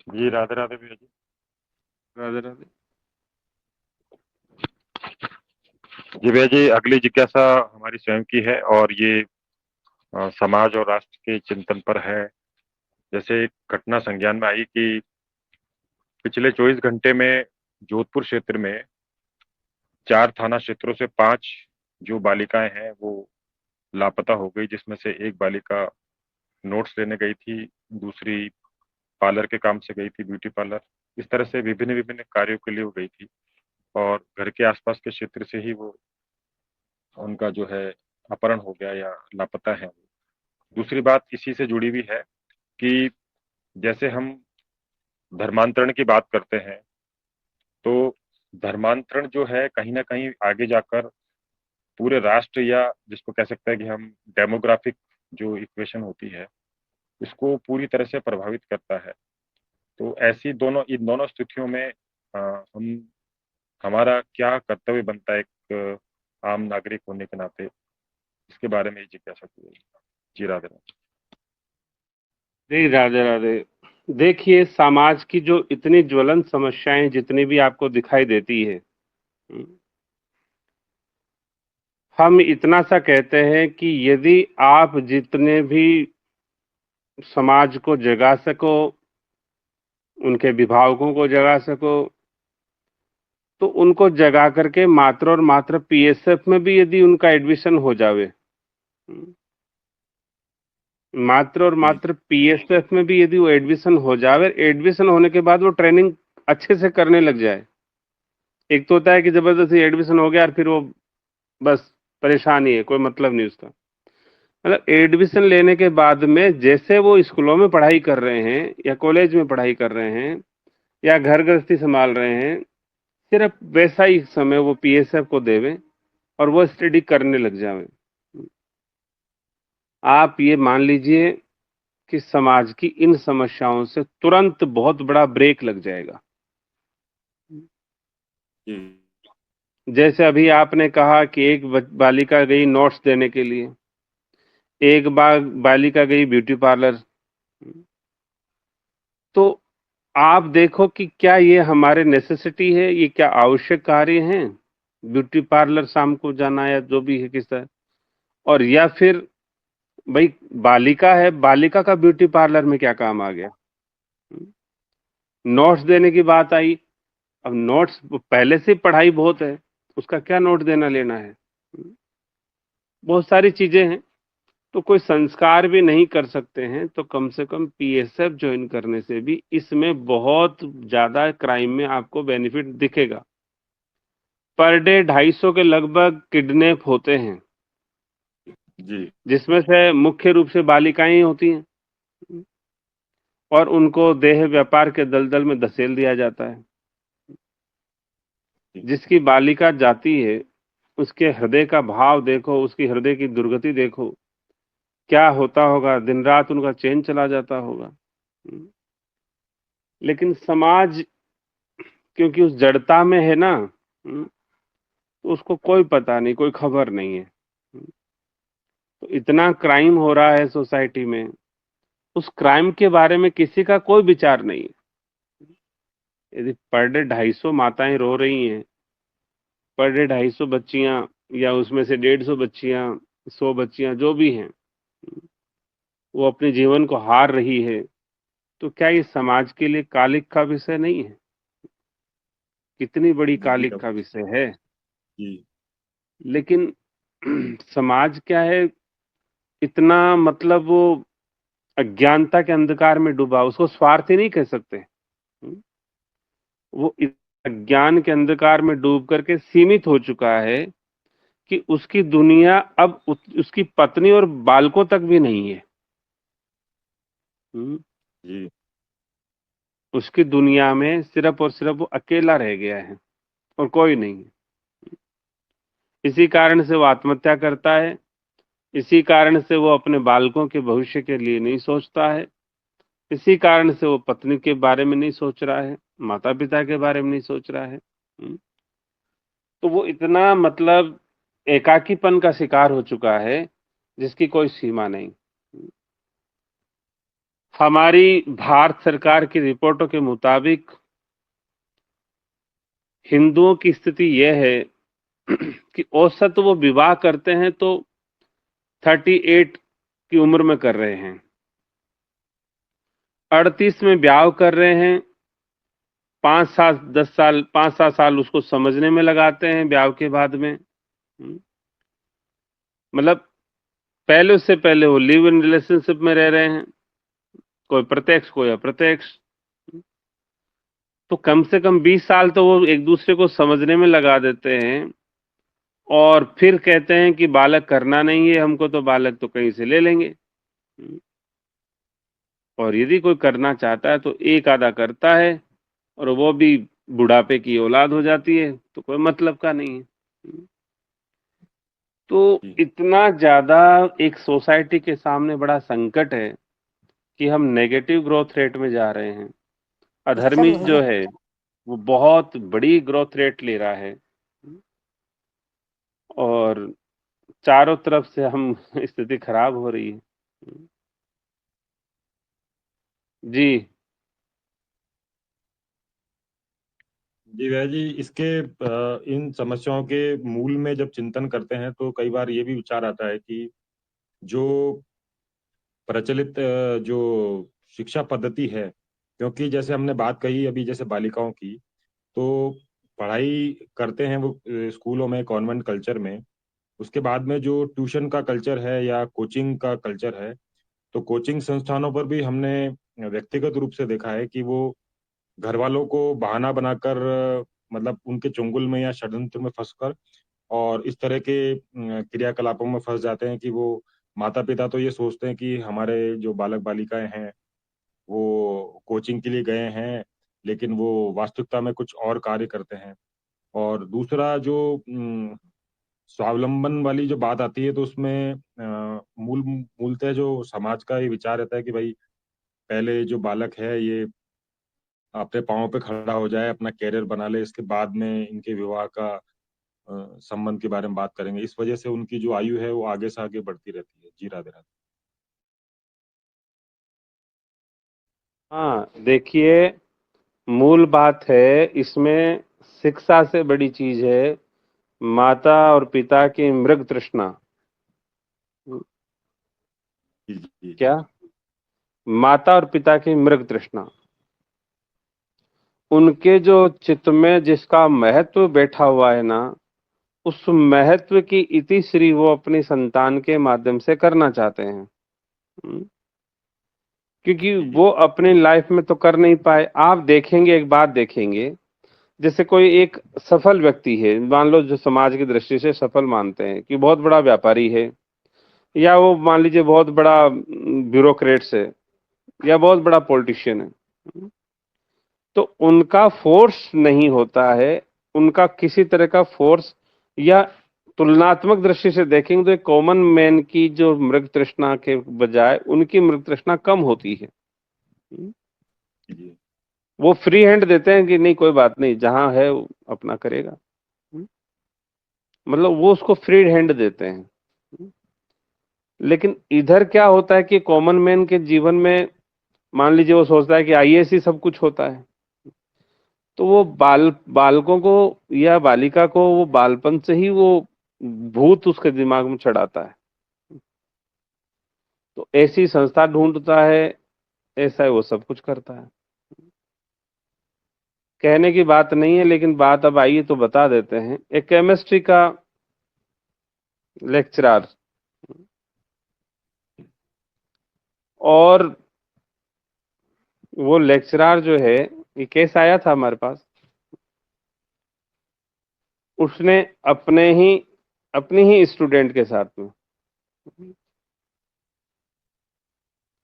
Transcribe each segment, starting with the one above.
जी राधे राधे भैया जी। राधे राधे। जी भैया जी, अगली जिज्ञासा हमारी स्वयं की है और ये समाज और राष्ट्र के चिंतन पर है। जैसे एक घटना संज्ञान में आई कि पिछले 24 घंटे में जोधपुर क्षेत्र में 4 थाना क्षेत्रों से 5 जो बालिकाएं हैं वो लापता हो गई, जिसमें से एक बालिका नोट्स लेने गई थी, दूसरी पार्लर के काम से गई थी, ब्यूटी पार्लर। इस तरह से विभिन्न विभिन्न कार्यों के लिए वो गई थी और घर के आसपास के क्षेत्र से ही वो उनका जो है अपहरण हो गया या लापता है। दूसरी बात इसी से जुड़ी हुई है कि जैसे हम धर्मांतरण की बात करते हैं, तो धर्मांतरण जो है कहीं ना कहीं आगे जाकर पूरे राष्ट्र या जिसको कह सकते हैं कि हम डेमोग्राफिक जो इक्वेशन होती है इसको पूरी तरह से प्रभावित करता है। तो ऐसी दोनों इन दोनों स्थितियों में हम हमारा क्या कर्तव्य बनता है एक आम नागरिक होने के नाते, इसके बारे में जिज्ञासा की गई। जी राधे राधे। जी राधे राधे। देखिए, समाज की जो इतनी ज्वलंत समस्याएं जितनी भी आपको दिखाई देती है, हम इतना सा कहते हैं कि यदि आप जितने भी समाज को जगा सको, उनके विभागों को जगा सको, तो उनको जगा करके मात्र और मात्र पीएसएफ में भी यदि उनका एडमिशन हो जावे, मात्र और जी मात्र पीएसएफ में भी यदि वो एडमिशन हो जावे, एडमिशन होने के बाद वो ट्रेनिंग अच्छे से करने लग जाए। एक तो होता है कि जबरदस्ती एडमिशन हो गया और फिर वो बस परेशान ही है, कोई मतलब नहीं उसका। मतलब एडमिशन लेने के बाद में जैसे वो स्कूलों में पढ़ाई कर रहे हैं या कॉलेज में पढ़ाई कर रहे हैं या घर गृहस्थी संभाल रहे हैं, सिर्फ वैसा ही समय वो पीएसएफ को देवें और वो स्टडी करने लग जावें। आप ये मान लीजिए कि समाज की इन समस्याओं से तुरंत बहुत बड़ा ब्रेक लग जाएगा। जी जैसे अभी आपने कहा कि एक बालिका गई नोट्स देने के लिए, एक बार बालिका गई ब्यूटी पार्लर। तो आप देखो कि क्या ये हमारे नेसेसिटी है, ये क्या आवश्यक कार्य हैं? ब्यूटी पार्लर शाम को जाना या जो भी है किस तरह, और या फिर भाई बालिका है, बालिका का ब्यूटी पार्लर में क्या काम आ गया? नोट्स देने की बात आई, अब नोट्स पहले से पढ़ाई बहुत है, उसका क्या नोट देना लेना है? बहुत सारी चीजें हैं। तो कोई संस्कार भी नहीं कर सकते हैं तो कम से कम पीएसएफ ज्वाइन करने से भी इसमें बहुत ज्यादा क्राइम में आपको बेनिफिट दिखेगा। पर डे 250 के लगभग किडनैप होते हैं, जी जिसमें से मुख्य रूप से बालिकाएं ही होती हैं, और उनको देह व्यापार के दलदल में धकेल दिया जाता है। जी जिसकी बालिका जाती है, उसके हृदय का भाव देखो, उसकी हृदय की दुर्गति देखो, क्या होता होगा, दिन रात उनका चैन चला जाता होगा। लेकिन समाज क्योंकि उस जड़ता में है ना, तो उसको कोई पता नहीं, कोई खबर नहीं है। तो इतना क्राइम हो रहा है सोसाइटी में, उस क्राइम के बारे में किसी का कोई विचार नहीं है। यदि पर डे 250 माताएं रो रही हैं, पर डे 250 बच्चियां, या उसमें से 150 बच्चियां, 100 बच्चियां जो भी हैं, वो अपने जीवन को हार रही है, तो क्या ये समाज के लिए कालिक का विषय नहीं है? कितनी बड़ी जी कालिक का विषय है। जी लेकिन समाज क्या है, इतना मतलब वो अज्ञानता के अंधकार में डूबा, उसको स्वार्थी नहीं कह सकते। वो अज्ञान के अंधकार में डूब करके सीमित हो चुका है कि उसकी दुनिया अब उसकी पत्नी और बालकों तक भी नहीं है। हम्म, जी उसकी दुनिया में सिर्फ और सिर्फ वो अकेला रह गया है और कोई नहीं है। इसी कारण से वो आत्महत्या करता है, इसी कारण से वो अपने बालकों के भविष्य के लिए नहीं सोचता है, इसी कारण से वो पत्नी के बारे में नहीं सोच रहा है, माता पिता के बारे में नहीं सोच रहा है। तो वो इतना मतलब एकाकीपन का शिकार हो चुका है जिसकी कोई सीमा नहीं। हमारी भारत सरकार की रिपोर्टों के मुताबिक हिंदुओं की स्थिति यह है कि औसत वो विवाह करते हैं तो 38 की उम्र में कर रहे हैं, 38 में ब्याह कर रहे हैं, 5 साल 10 साल 5-7 साल उसको समझने में लगाते हैं ब्याह के बाद में। मतलब पहले, उससे पहले वो लिव इन रिलेशनशिप में रह रहे हैं, कोई प्रत्यक्ष कोई अप्रत्यक्ष। तो कम से कम 20 साल तो वो एक दूसरे को समझने में लगा देते हैं, और फिर कहते हैं कि बालक करना नहीं है हमको, तो बालक तो कहीं से ले लेंगे। और यदि कोई करना चाहता है तो एक आधा करता है, और वो भी बुढ़ापे की औलाद हो जाती है, तो कोई मतलब का नहीं है। तो जी इतना ज्यादा एक सोसाइटी के सामने बड़ा संकट है कि हम नेगेटिव ग्रोथ रेट में जा रहे हैं। अधर्मी जो है वो बहुत बड़ी ग्रोथ रेट ले रहा है, और चारों तरफ से हम स्थिति खराब हो रही है। जी। जी भैया जी, इसके इन समस्याओं के मूल में जब चिंतन करते हैं तो कई बार ये भी विचार आता है कि जो प्रचलित जो शिक्षा पद्धति है, क्योंकि जैसे हमने बात कही अभी जैसे बालिकाओं की, तो पढ़ाई करते हैं वो स्कूलों में, कॉन्वेंट कल्चर में। उसके बाद में जो ट्यूशन का कल्चर है या कोचिंग का कल्चर है, तो कोचिंग संस्थानों पर भी हमने व्यक्तिगत रूप से देखा है कि वो घर वालों को बहाना बनाकर मतलब उनके चुंगल में या षड्यंत्र में फंसकर और इस तरह के क्रियाकलापों में फंस जाते हैं कि वो माता पिता तो ये सोचते हैं कि हमारे जो बालक बालिकाएं हैं वो कोचिंग के लिए गए हैं, लेकिन वो वास्तविकता में कुछ और कार्य करते हैं। और दूसरा जो स्वावलंबन वाली जो बात आती है, तो उसमें मूलतः जो समाज का ये विचार रहता है कि भाई पहले जो बालक है ये अपने पाँव पे खड़ा हो जाए, अपना करियर बना ले, इसके बाद में इनके विवाह का संबंध के बारे में बात करेंगे। इस वजह से उनकी जो आयु है वो आगे से आगे बढ़ती रहती है। जी राधे राधे। हाँ, देखिए, मूल बात है इसमें, शिक्षा से बड़ी चीज है माता और पिता की मृग तृष्णा। जी जी क्या? माता और पिता की मृग तृष्णा, उनके जो चित्त में जिसका महत्व बैठा हुआ है ना, उस महत्व की इतिश्री वो अपनी संतान के माध्यम से करना चाहते हैं। क्योंकि जी जी वो अपनी लाइफ में तो कर नहीं पाए। आप देखेंगे, एक बात देखेंगे, जैसे कोई एक सफल व्यक्ति है, मान लो जो समाज की दृष्टि से सफल मानते हैं कि बहुत बड़ा व्यापारी है, या वो मान लीजिए बहुत बड़ा ब्यूरोक्रेट्स है, या बहुत बड़ा पॉलिटिशियन है, तो उनका फोर्स नहीं होता है, उनका किसी तरह का फोर्स, या तुलनात्मक दृष्टि से देखेंगे तो एक कॉमन मैन की जो मृग तृष्णा के बजाय उनकी मृग तृष्णा कम होती है। जी वो फ्री हैंड देते हैं कि नहीं, कोई बात नहीं, जहां है वो अपना करेगा। मतलब वो उसको फ्री हैंड देते हैं। लेकिन इधर क्या होता है कि कॉमन मैन के जीवन में, मान लीजिए वो सोचता है कि आईएएस ही सब कुछ होता है, तो वो बालकों को या बालिका को वो बालपन से ही वो भूत उसके दिमाग में चढ़ाता है। तो ऐसी संस्था ढूंढता है, ऐसा है वो सब कुछ करता है। कहने की बात नहीं है, लेकिन बात अब आइए तो बता देते हैं। एक केमिस्ट्री का लेक्चरर, और वो लेक्चरर जो है, ये केस आया था हमारे पास, उसने अपने ही अपनी ही स्टूडेंट के साथ में, जी।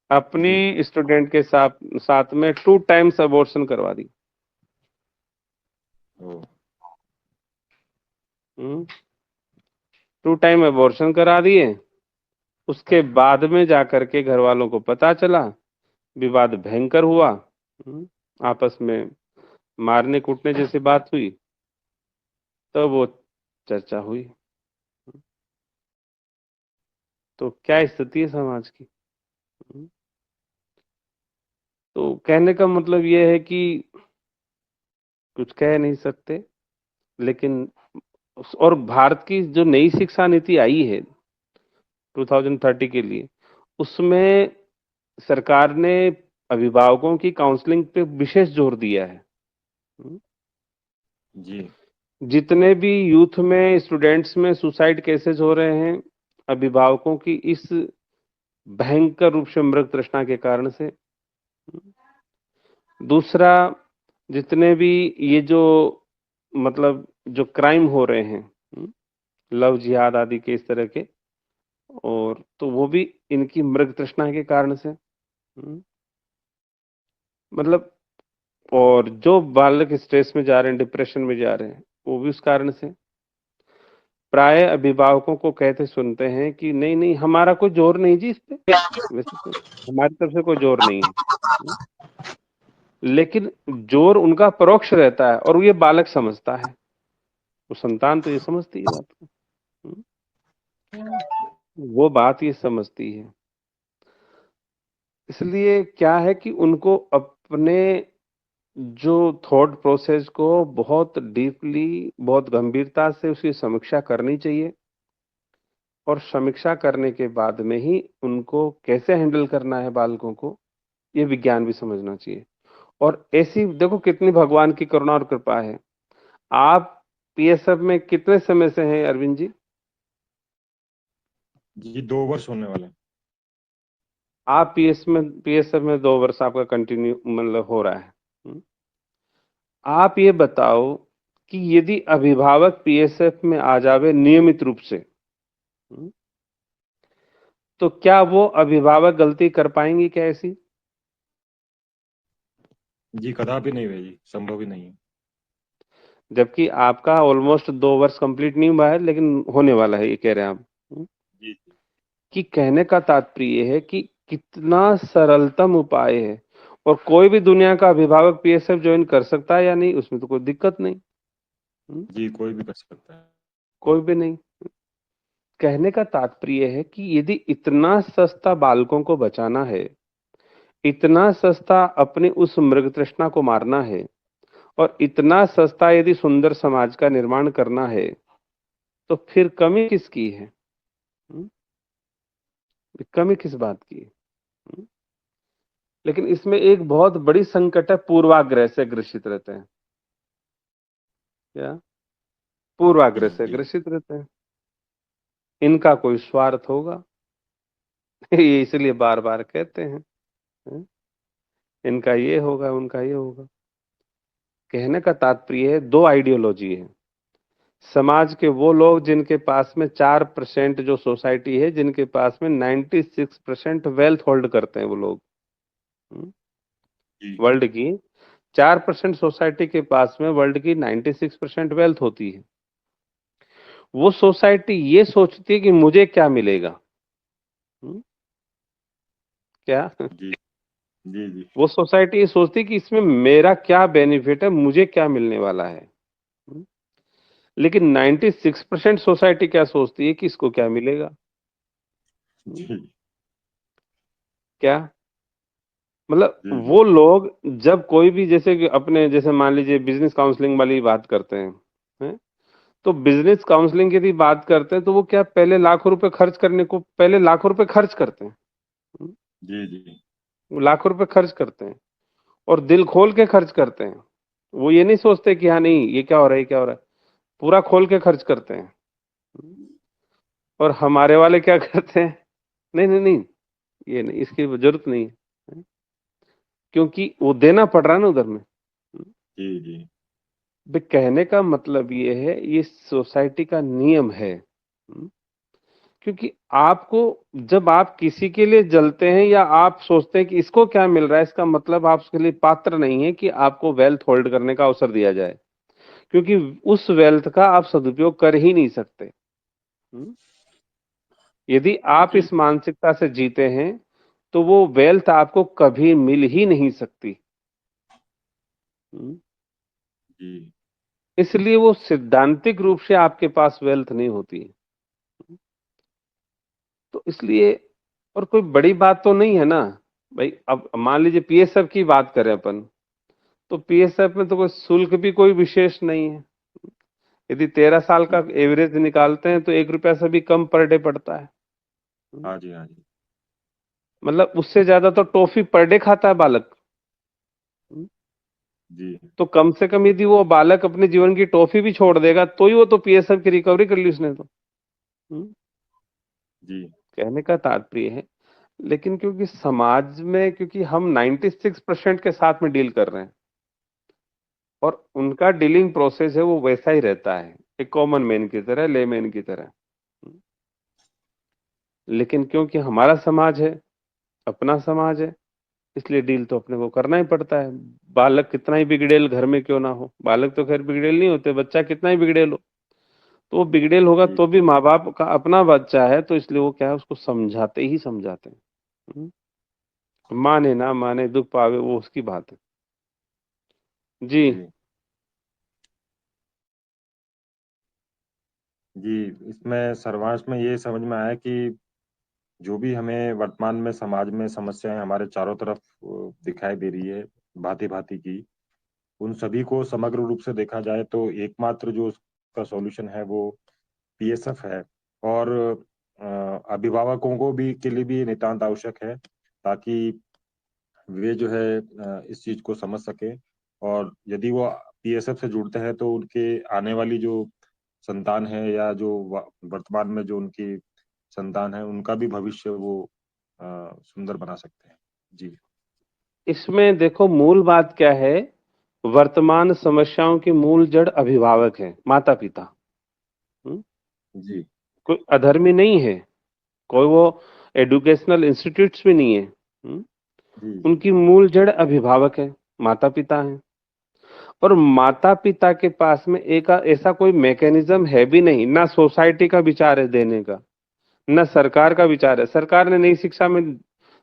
अपनी स्टूडेंट के साथ साथ में 2 टाइम्स अबॉर्शन करवा दी। ओ। 2 टाइम अबॉर्शन करा दिए। उसके बाद में जाकर के घर वालों को पता चला, विवाद भयंकर हुआ। आपस में मारने कूटने जैसी बात हुई, तो वो चर्चा हुई। तो क्या स्थिति है समाज की? तो कहने का मतलब ये है कि कुछ कह नहीं सकते, लेकिन और भारत की जो नई शिक्षा नीति आई है 2030 के लिए, उसमें सरकार ने अभिभावकों की काउंसलिंग पे विशेष जोर दिया है। जी। जितने भी यूथ में, स्टूडेंट्स में सुसाइड केसेस हो रहे हैं, अभिभावकों की इस भयंकर रूप से मृग तृष्णा के कारण से। दूसरा, जितने भी ये जो मतलब जो क्राइम हो रहे हैं, लव जिहाद आदि के इस तरह के, और तो वो भी इनकी मृग तृष्णा के कारण से। मतलब, और जो बालक स्ट्रेस में जा रहे हैं, डिप्रेशन में जा रहे हैं, वो भी उस कारण से। प्राय अभिभावकों को कहते सुनते हैं कि नहीं नहीं, हमारा कोई जोर नहीं जी इस पे, वैसे तो हमारी तरफ से कोई जोर नहीं है। लेकिन जोर उनका परोक्ष रहता है और ये बालक समझता है, वो संतान तो ये समझती है बात को। वो बात ये समझती है। इसलिए क्या है कि उनको अपने जो थॉट प्रोसेस को बहुत डीपली, बहुत गंभीरता से उसकी समीक्षा करनी चाहिए, और समीक्षा करने के बाद में ही उनको कैसे हैंडल करना है बालकों को, ये विज्ञान भी समझना चाहिए। और ऐसी देखो कितनी भगवान की करुणा और कृपा है। आप पीएसएफ में कितने समय से हैं अरविंद जी? जी 2 वर्ष होने वाले हैं। आप पीएसएफ में 2 वर्ष आपका कंटिन्यू मतलब हो रहा है। आप ये बताओ कि यदि अभिभावक पीएसएफ में आ जावे नियमित रूप से, तो क्या वो अभिभावक गलती कर पाएंगे क्या ऐसी? जी कदापि नहीं हुए जी, संभव ही नहीं है। जबकि आपका ऑलमोस्ट 2 वर्ष कंप्लीट नहीं हुआ है, लेकिन होने वाला है, ये कह रहे हैं आप। जी जी। कि कहने का तात्पर्य है कि कितना सरलतम उपाय है, और कोई भी दुनिया का अभिभावक पीएसएफ ज्वाइन कर सकता है या नहीं, उसमें तो कोई दिक्कत नहीं। जी कोई भी कर सकता है। कोई भी नहीं। कहने का तात्पर्य है कि यदि इतना सस्ता बालकों को बचाना है, इतना सस्ता अपनी उस मृग तृष्णा को मारना है, और इतना सस्ता यदि सुंदर समाज का निर्माण करना है, तो फिर कमी किसकी है? हम्म? कमी किस बात की है? हम्म? लेकिन इसमें एक बहुत बड़ी संकट है, पूर्वाग्रह से ग्रसित रहते हैं। क्या? पूर्वाग्रह जी से जी। ग्रसित रहते हैं। इनका कोई स्वार्थ होगा, ये इसलिए बार बार कहते हैं। हम्म? इनका ये होगा, उनका ये होगा। कहने का तात्पर्य है, दो आइडियोलॉजी है। समाज के वो लोग जिनके पास में 4% जो सोसाइटी है, जिनके पास में 96% वेल्थ होल्ड करते हैं वो लोग। जी वर्ल्ड की 4% सोसाइटी के पास में वर्ल्ड की 96% वेल्थ होती है। वो सोसाइटी ये सोचती है कि मुझे क्या मिलेगा। हम्म? क्या? जी। जी जी। वो सोसाइटी ये सोचती है कि इसमें मेरा क्या बेनिफिट है, मुझे क्या मिलने वाला है। हम्म? लेकिन 96% सोसाइटी क्या सोचती है कि इसको क्या मिलेगा। हम्म? जी क्या? मतलब जी। जी वो लोग जब कोई भी, जैसे कि अपने, जैसे मान लीजिए बिजनेस काउंसलिंग वाली बात करते हैं? तो बिजनेस काउंसलिंग यदि बात करते हैं, तो वो क्या पहले लाखों रुपए खर्च करने को, पहले लाखों रुपए खर्च करते हैं। जी। जी वो लाखों रुपए खर्च करते हैं, और दिल खोल के खर्च करते हैं। वो ये नहीं सोचते कि हाँ नहीं, ये क्या हो रहा है, ये क्या हो रहा है। पूरा खोल के खर्च करते हैं। और हमारे वाले क्या करते हैं? नहीं नहीं नहीं, ये नहीं, इसकी जरूरत नहीं है, क्योंकि वो देना पड़ रहा है ना उधर में। जी। जी भाई, कहने का मतलब ये है, ये सोसाइटी का नियम है। क्योंकि आपको, जब आप किसी के लिए जलते हैं या आप सोचते हैं कि इसको क्या मिल रहा है, इसका मतलब आप उसके लिए पात्र नहीं है कि आपको वेल्थ होल्ड करने का अवसर दिया जाए, क्योंकि उस वेल्थ का आप सदुपयोग कर ही नहीं सकते। हम्म? यदि आप जी। इस मानसिकता से जीते हैं, तो वो वेल्थ आपको कभी मिल ही नहीं सकती। हम्म? जी इसलिए वो सिद्धांतिक रूप से आपके पास वेल्थ नहीं होती है। तो इसलिए, और कोई बड़ी बात तो नहीं है ना। भाई अब मान लीजिए पीएसएफ की बात करें अपन, तो पीएसएफ में तो कोई शुल्क भी कोई विशेष नहीं है। यदि 13 साल का जी। एवरेज निकालते हैं तो 1 रुपया से भी कम पर डे पड़ता है। हाँ जी, हाँ जी। मतलब उससे ज्यादा तो टॉफी पर डे खाता है बालक। जी। तो कम से कम यदि वो बालक अपने जीवन की टॉफी भी छोड़ देगा तो ही वो तो पीएसएफ की रिकवरी कर ली उसने तो। हम्म, जी। कहने का तात्पर्य है, लेकिन क्योंकि समाज में, क्योंकि हम 96% के साथ में डील कर रहे हैं और उनका डीलिंग प्रोसेस है वो वैसा ही रहता है, एक कॉमन मैन की तरह, लेमैन की तरह। लेकिन क्योंकि हमारा समाज है, अपना समाज है, इसलिए डील तो अपने को करना ही पड़ता है। बालक कितना ही बिगड़ेल घर में क्यों ना हो, बालक तो खैर बिगड़ेल नहीं होते, बच्चा कितना ही बिगड़ेल हो, तो वो बिगड़ेल होगा जी। तो भी माँ बाप का अपना बच्चा है, तो इसलिए वो क्या है, उसको समझाते ही समझाते हैं। माने ना माने, दुख पावे, वो उसकी बात है। जी। जी। जी, इसमें सर्वांश में ये समझ में आया कि जो भी हमें वर्तमान में समाज में समस्याएं हमारे चारों तरफ दिखाई दे रही है, भांति भांति की, उन सभी को समग्र रूप से देखा जाए तो एकमात्र जो उसका सॉल्यूशन है वो पीएसएफ है। और अभिभावकों को भी के लिए भी नितांत आवश्यक है, ताकि वे जो है इस चीज को समझ सके। और यदि वो पीएसएफ से जुड़ते हैं तो उनके आने वाली जो संतान है, या जो वर्तमान में जो उनकी संतान है, उनका भी भविष्य वो सुंदर बना सकते हैं। जी। इसमें देखो मूल बात क्या है, वर्तमान समस्याओं की मूल जड़ अभिभावक है, माता पिता। हम्म? जी। कोई अधर्मी नहीं है, कोई वो एडुकेशनल इंस्टीट्यूट्स भी नहीं है। जी। जी। उनकी मूल जड़ अभिभावक है, माता पिता है। और माता पिता के पास में एक ऐसा कोई मैकेनिज्म है भी नहीं, ना सोसाइटी का विचार है देने का, ना सरकार का विचार है। सरकार ने नई शिक्षा में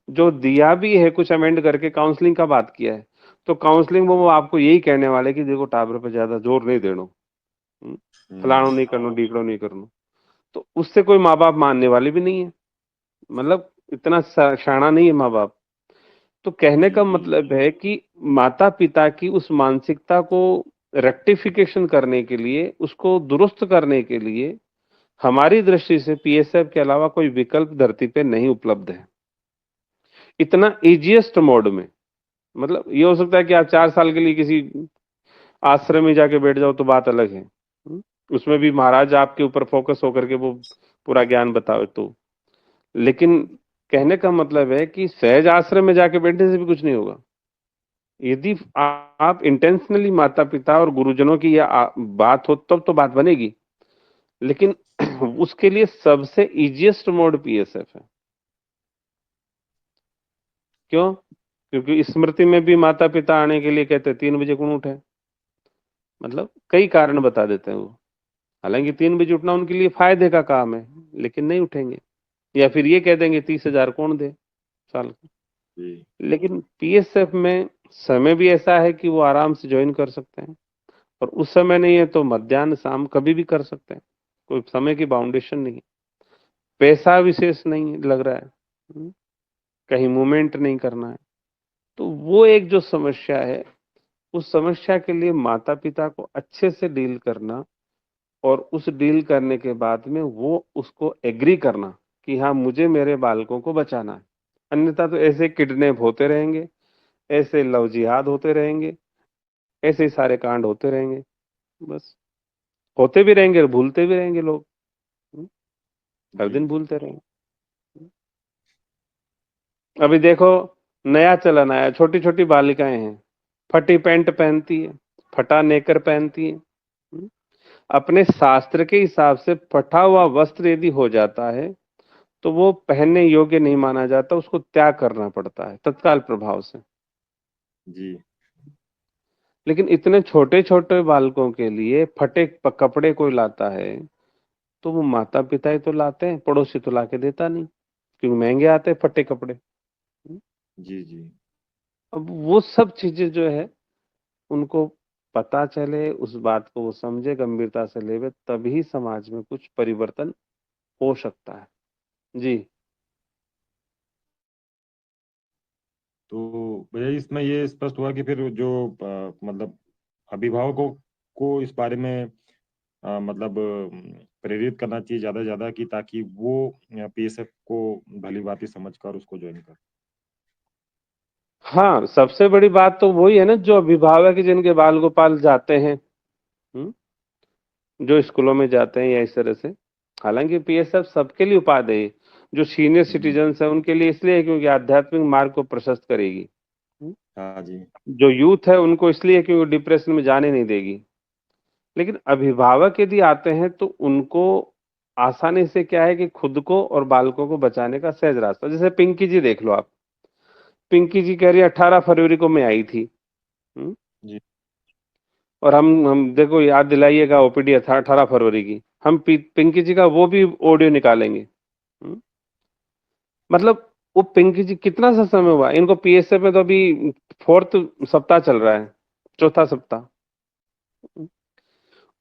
जो दिया भी है, कुछ अमेंड करके काउंसलिंग का बात किया है, तो काउंसलिंग में वो आपको यही कहने वाले कि देखो टाबर पे ज्यादा जोर नहीं देना, फलाणो हम्म। नहीं करना, ढीकड़ो नहीं करना। तो उससे कोई माँ बाप मानने वाले भी नहीं है, मतलब इतना शाना नहीं है माँ बाप। तो कहने जी। का जी। मतलब है कि माता पिता की उस मानसिकता को रेक्टिफिकेशन करने के लिए, उसको दुरुस्त करने के लिए हमारी दृष्टि से पीएसएफ के अलावा कोई विकल्प धरती पे नहीं उपलब्ध है, इतना इजीएस्ट मोड में। मतलब ये हो सकता है कि आप 4 साल के लिए किसी आश्रम में जाके बैठ जाओ तो बात अलग है। उसमें भी महाराज आपके ऊपर फोकस होकर के वो पूरा ज्ञान बताओ तो। लेकिन कहने का मतलब है कि सहज आश्रम में जाके बैठने से भी कुछ नहीं होगा। यदि आप इंटेंशनली माता पिता और गुरुजनों की यह बात हो तब तो बात बनेगी। लेकिन उसके लिए सबसे इजीएस्ट मोड पीएसएफ है। क्यों? क्योंकि स्मृति में भी माता पिता आने के लिए कहते हैं 3 बजे कौन उठे, मतलब कई कारण बता देते हैं वो। हालांकि 3 बजे उठना उनके लिए फायदे का काम है, लेकिन नहीं उठेंगे। या फिर ये कह देंगे 30,000 कौन दे साल का। जी। लेकिन पीएसएफ में समय भी ऐसा है कि वो आराम से ज्वाइन कर सकते हैं, और उस समय नहीं है तो मध्याह्न शाम कभी भी कर सकते हैं, कोई समय की बाउंडेशन नहीं है। पैसा विशेष नहीं लग रहा है, कहीं मूवमेंट नहीं करना है। तो वो एक जो समस्या है, उस समस्या के लिए माता पिता को अच्छे से डील करना, और उस डील करने के बाद में वो उसको एग्री करना कि हाँ मुझे मेरे बालकों को बचाना है। अन्यथा तो ऐसे किडनैप होते रहेंगे, ऐसे लव जिहाद होते रहेंगे, ऐसे ही सारे कांड होते रहेंगे। बस होते भी रहेंगे और भूलते भी रहेंगे लोग। हम्म, हर जी। दिन भूलते रहेंगे। अभी देखो, नया चलन आया, छोटी छोटी बालिकाएं हैं, फटी पैंट पहनती है, फटा नेकर पहनती है। अपने शास्त्र के हिसाब से फटा हुआ वस्त्र यदि हो जाता है तो वो पहनने योग्य नहीं माना जाता, उसको त्याग करना पड़ता है तत्काल प्रभाव से। जी। लेकिन इतने छोटे छोटे बालकों के लिए फटे कपड़े कोई लाता है तो वो माता पिता ही तो लाते हैं, पड़ोसी तो लाके देता नहीं, क्योंकि महंगे आते हैं फटे कपड़े। जी। जी। अब वो सब चीजें जो है उनको पता चले, उस बात को वो समझे, गंभीरता से लेवे, तभी समाज में कुछ परिवर्तन हो सकता है। जी। तो भैया इसमें ये स्पष्ट हुआ कि फिर जो मतलब अभिभावकों को इस बारे में मतलब प्रेरित करना चाहिए ज्यादा से ज्यादा, कि ताकि वो पीएसएफ को भली भांति समझ कर उसको ज्वाइन कर। हाँ, सबसे बड़ी बात तो वही है ना, जो अभिभावक है जिनके बाल गोपाल जाते हैं, हम्म, जो स्कूलों में जाते हैं या इस तरह से। हालांकि पीएसएफ सबके लिए उपाधि है, जो सीनियर हम्म। सिटीजन्स है उनके लिए इसलिए है क्योंकि आध्यात्मिक मार्ग को प्रशस्त करेगी। हम्म, हाँ जी। जो यूथ है उनको इसलिए क्योंकि डिप्रेशन में जाने नहीं देगी। लेकिन अभिभावक यदि आते हैं तो उनको आसानी से क्या है कि खुद को और बालकों को बचाने का सहज रास्ता, जैसे पिंकी जी देख लो आप। पिंकी जी कह रही है 18 फरवरी को मैं आई थी। हम्म, जी और हम देखो याद दिलाइएगा ओपीडी था 18 फरवरी की, हम पिंकी जी का वो भी ऑडियो निकालेंगे। हम्म, मतलब वो पिंकी जी कितना सा समय हुआ इनको पीएसएफ में, तो अभी फोर्थ सप्ताह चल रहा है, चौथा सप्ताह।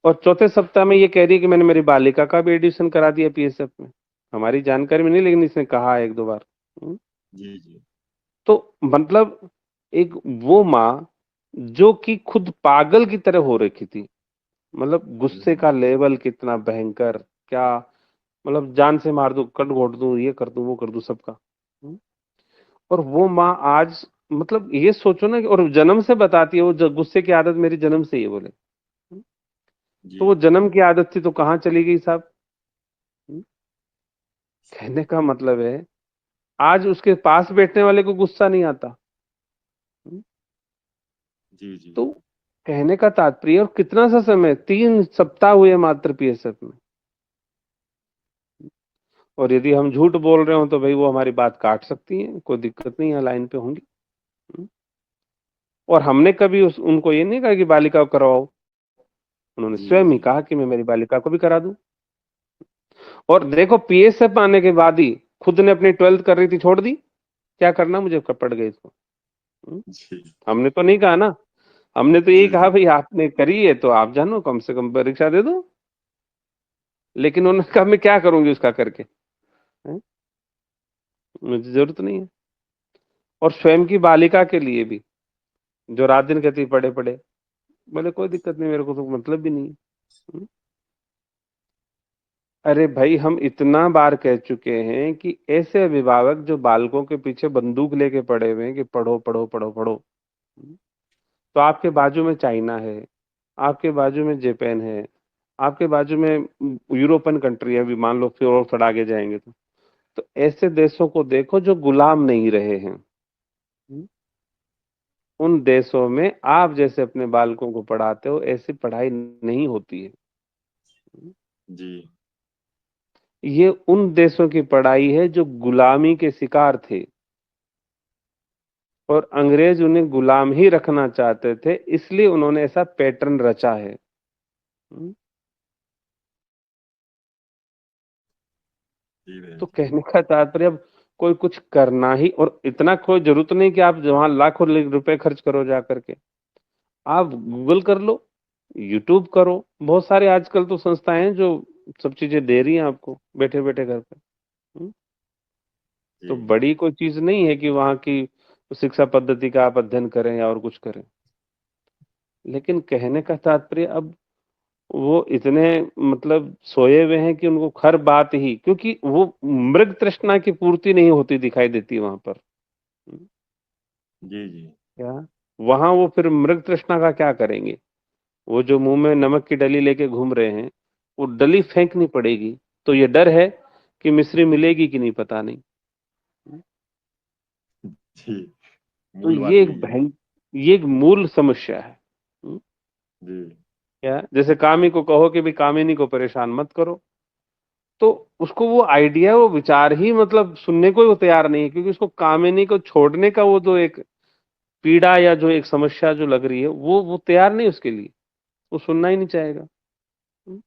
और चौथे सप्ताह में ये कह रही है कि मैंने मेरी बालिका का भी एडमिशन करा दिया पीएसएफ में। हमारी जानकारी में नहीं, लेकिन इसने कहा है एक दो बार। हम्म, जी जी। तो मतलब एक वो माँ जो कि खुद पागल की तरह हो रखी थी, मतलब गुस्से हम्म। का लेवल कितना भयंकर, क्या मतलब जान से मार दूं, कट घोट दूं, ये कर दूं, वो कर दूं सबका। हम्म, और वो माँ आज, मतलब ये सोचो ना और जन्म से बताती है वो गुस्से की आदत मेरी जन्म से ही है बोले। हम्म, जी तो वो जन्म की आदत थी तो कहाँ चली गई साहब। हम्म, कहने का मतलब है आज उसके पास बैठने वाले को गुस्सा नहीं आता। हम्म, जी। जी तो कहने का तात्पर्य, और कितना सा समय, 3 सप्ताह हुए मात्र पीएसएफ में। और यदि हम झूठ बोल रहे हो तो भाई वो हमारी बात काट सकती हैं, कोई दिक्कत नहीं है, लाइन पे होंगी। हम्म, और हमने कभी उनको ये नहीं कहा कि बालिका को करवाओ, उन्होंने जी। स्वयं ही जी कहा कि मैं मेरी बालिका को भी करा दूं। और देखो पीएसएफ आने के बाद ही खुद ने अपनी 12th कर रही थी छोड़ दी, क्या करना मुझे पड़ गई इसको। हम्म, जी हमने तो नहीं कहा ना, हमने तो यही जी। कहा जी भाई आपने करी है तो आप जानो, कम से कम परीक्षा दे दो। लेकिन उन्होंने कहा मैं क्या करूंगी उसका करके, हैं? मुझे जरूरत नहीं है। और स्वयं की बालिका के लिए भी, जो रात दिन कहती पढ़े पढ़े, बोले कोई दिक्कत नहीं, मेरे को तो मतलब भी नहीं है। हम्म, अरे भाई हम इतना बार कह चुके हैं कि ऐसे अभिभावक जो बालकों के पीछे बंदूक लेके पड़े हुए हैं कि पढ़ो पढ़ो पढ़ो पढ़ो। हम्म, तो आपके बाजू में चाइना है, आपके बाजू में जापान है, आपके बाजू में यूरोपियन कंट्री है, अभी मान लो फिर और थोड़ा आगे जाएंगे तो ऐसे देशों को देखो जो गुलाम नहीं रहे हैं। हम्म, उन देशों में आप जैसे अपने बालकों को पढ़ाते हो ऐसी पढ़ाई नहीं होती है। हम्म, जी। ये उन देशों की पढ़ाई है जो गुलामी के शिकार थे, और अंग्रेज उन्हें गुलाम ही रखना चाहते थे, इसलिए उन्होंने ऐसा पैटर्न रचा है। हम्म, जी भैया तो जी। कहने का तात्पर्य अब कोई कुछ करना ही, और इतना कोई जरूरत नहीं कि आप वहां लाखों रुपए खर्च करो जा करके, आप गूगल कर लो, यूट्यूब करो, बहुत सारे आजकल तो संस्थाएं हैं जो सब चीजें दे रही हैं आपको बैठे बैठे घर पे। हम्म, तो जी बड़ी कोई चीज नहीं है कि वहां की शिक्षा पद्धति का आप अध्ययन करें या और कुछ करें। लेकिन कहने का तात्पर्य अब वो इतने मतलब सोए हुए हैं कि उनको हर बात ही, क्योंकि वो मृग तृष्णा की पूर्ति नहीं होती दिखाई देती वहां पर। जी। जी क्या वहां वो फिर मृग तृष्णा का क्या करेंगे, वो जो मुंह में नमक की डली लेके घूम रहे हैं, वो डली फेंकनी पड़ेगी, तो ये डर है कि मिश्री मिलेगी कि नहीं पता नहीं। जी। तो मूल बात यही है। ये एक मूल समस्या है। हम्म, जी क्या जैसे कामी को कहो कि भी कामिनी को परेशान मत करो, तो उसको वो आइडिया, वो विचार ही मतलब सुनने को ही वो तैयार नहीं है, क्योंकि उसको कामिनी को छोड़ने का वो जो एक पीड़ा या जो एक समस्या जो लग रही है वो तैयार नहीं उसके लिए, वो सुनना ही नहीं चाहेगा। हम्म,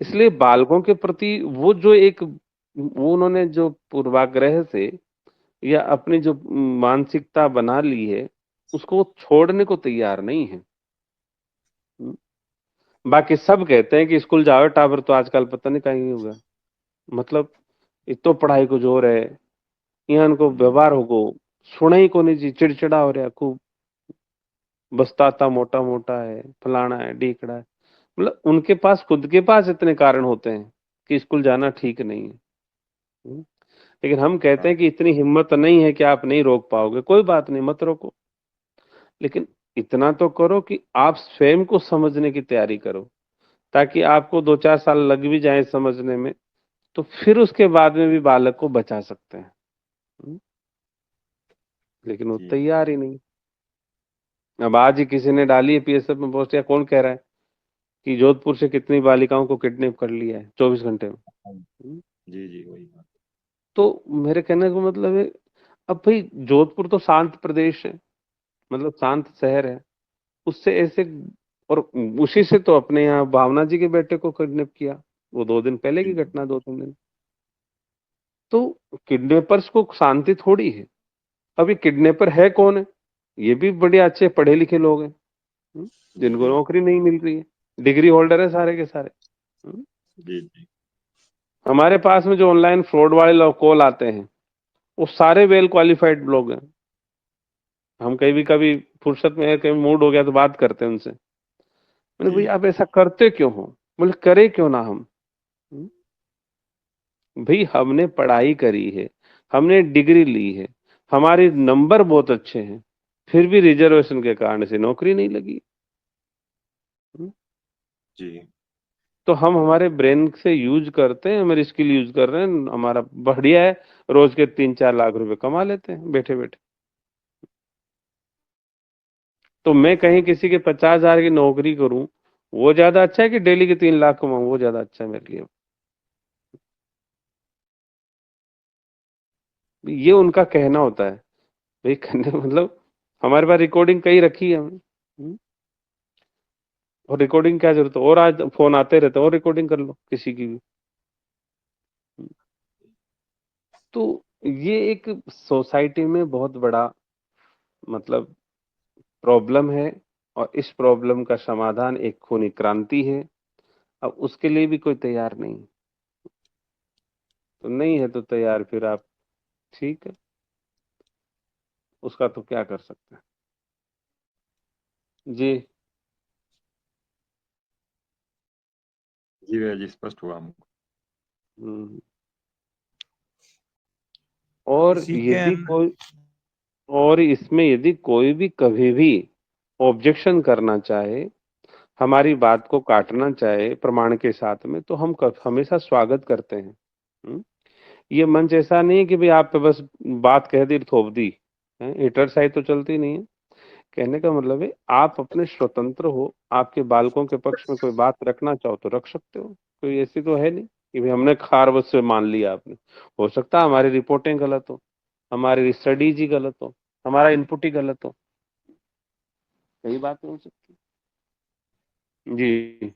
इसलिए बालकों के प्रति वो जो एक वो उन्होंने जो पूर्वाग्रह से या अपनी जो मानसिकता बना ली है, उसको वो छोड़ने को तैयार नहीं है। हम्म, बाकी सब कहते हैं कि स्कूल जाओ टावर, तो आजकल पता नहीं कहीं होगा, मतलब एक तो पढ़ाई को जोर है, यहाँ इनको जी। व्यवहार होगो, सुना ही को नहीं जी, चिड़चिड़ा हो रहा खूब, बस्ताता मोटा मोटा है, फलाना है, ढीकड़ा है। मतलब उनके पास, खुद के पास इतने कारण होते हैं कि स्कूल जाना ठीक नहीं है। हम्म। लेकिन हम कहते हाँ। हैं कि इतनी हिम्मत नहीं है कि आप नहीं रोक पाओगे, कोई बात नहीं, मत रोको, लेकिन इतना तो करो कि आप स्वयं को समझने की तैयारी करो, ताकि आपको 2-4 साल लग भी जाए समझने में, तो फिर उसके बाद में भी बालक को बचा सकते हैं। हम्म। लेकिन वो जी। तैयार ही नहीं। अब आज ही किसी ने डाली है पीएसएफ में पोस्ट, या कौन कह रहा है कि जोधपुर से कितनी बालिकाओं को किडनैप कर लिया है 24 घंटे में। हाँ, हम्म। जी जी वही बात। तो मेरे कहने का मतलब है, अब भाई जोधपुर तो शांत प्रदेश है, मतलब शांत शहर है, उससे ऐसे, और उसी से तो अपने यहाँ भावना जी के बेटे को किडनैप किया, वो 2 दिन पहले की बिल्कुल। घटना, 2-3 दिन। तो किडनैपर्स को शांति थोड़ी है। अब ये किडनैपर है कौन है? ये भी बड़े अच्छे पढ़े लिखे लोग हैं, जी जिनको जी नौकरी नहीं मिल रही है, डिग्री होल्डर है सारे के सारे। हम्म। जी जी। हमारे पास में जो ऑनलाइन फ्रॉड वाले लोग कॉल आते हैं, वो सारे वेल क्वालिफाइड लोग हैं। हम कभी फुर्सत में कहीं मूड हो गया तो बात करते हैं उनसे। मैंने, जी भाई आप ऐसा करते क्यों हो? बोले, करे क्यों ना हम। हम्म। भाई हमने पढ़ाई करी है, हमने डिग्री ली है, हमारे नंबर बहुत अच्छे हैं, फिर भी रिजर्वेशन के कारण से नौकरी नहीं लगी। हम्म। जी। तो हम हमारे ब्रेन से यूज करते हैं, हमारी स्किल यूज कर रहे हैं, हमारा बढ़िया है, रोज के 3-4 लाख रुपए कमा लेते हैं बैठे बैठे। तो मैं कहीं किसी के 50,000 की नौकरी करूं, वो ज्यादा अच्छा है कि डेली के 3 लाख कमाऊं, वो ज्यादा अच्छा है मेरे लिए। ये उनका कहना होता है। भाई कहने मतलब, हमारे पास रिकॉर्डिंग कई रखी है हमने। और रिकॉर्डिंग क्या जरूरत है, और आज फोन आते रहते हैं, और रिकॉर्डिंग कर लो किसी की भी। तो ये एक सोसाइटी में बहुत बड़ा, मतलब, प्रॉब्लम है। और इस प्रॉब्लम का समाधान एक खूनी क्रांति है। अब उसके लिए भी कोई तैयार नहीं। तो नहीं है तो तैयार, फिर आप, ठीक है, उसका तो क्या कर सकते हैं। जी। जी भैया जी, स्पष्ट हुआ हमको। हम्म। और इसी के यदि कोई, और इसमें यदि कोई भी कभी भी ऑब्जेक्शन करना चाहे, हमारी बात को काटना चाहे प्रमाण के साथ में, तो हम हमेशा स्वागत करते हैं। हम्म। ये मंच ऐसा नहीं है कि भाई आप पे बस बात कह दी थोप दी, हिटर साइड तो चलती नहीं है। कहने का मतलब है, आप अपने स्वतंत्र हो, आपके बालकों के पक्ष में कोई बात रखना चाहो तो रख सकते हो। कोई ऐसी तो है नहीं कि भाई हमने खारवत से मान लिया आपने। हो सकता है हमारी रिपोर्टिंग गलत हो, हमारी स्टडीज ही गलत हो, हमारा इनपुट ही गलत हो, यही बात हो सकती है। जी।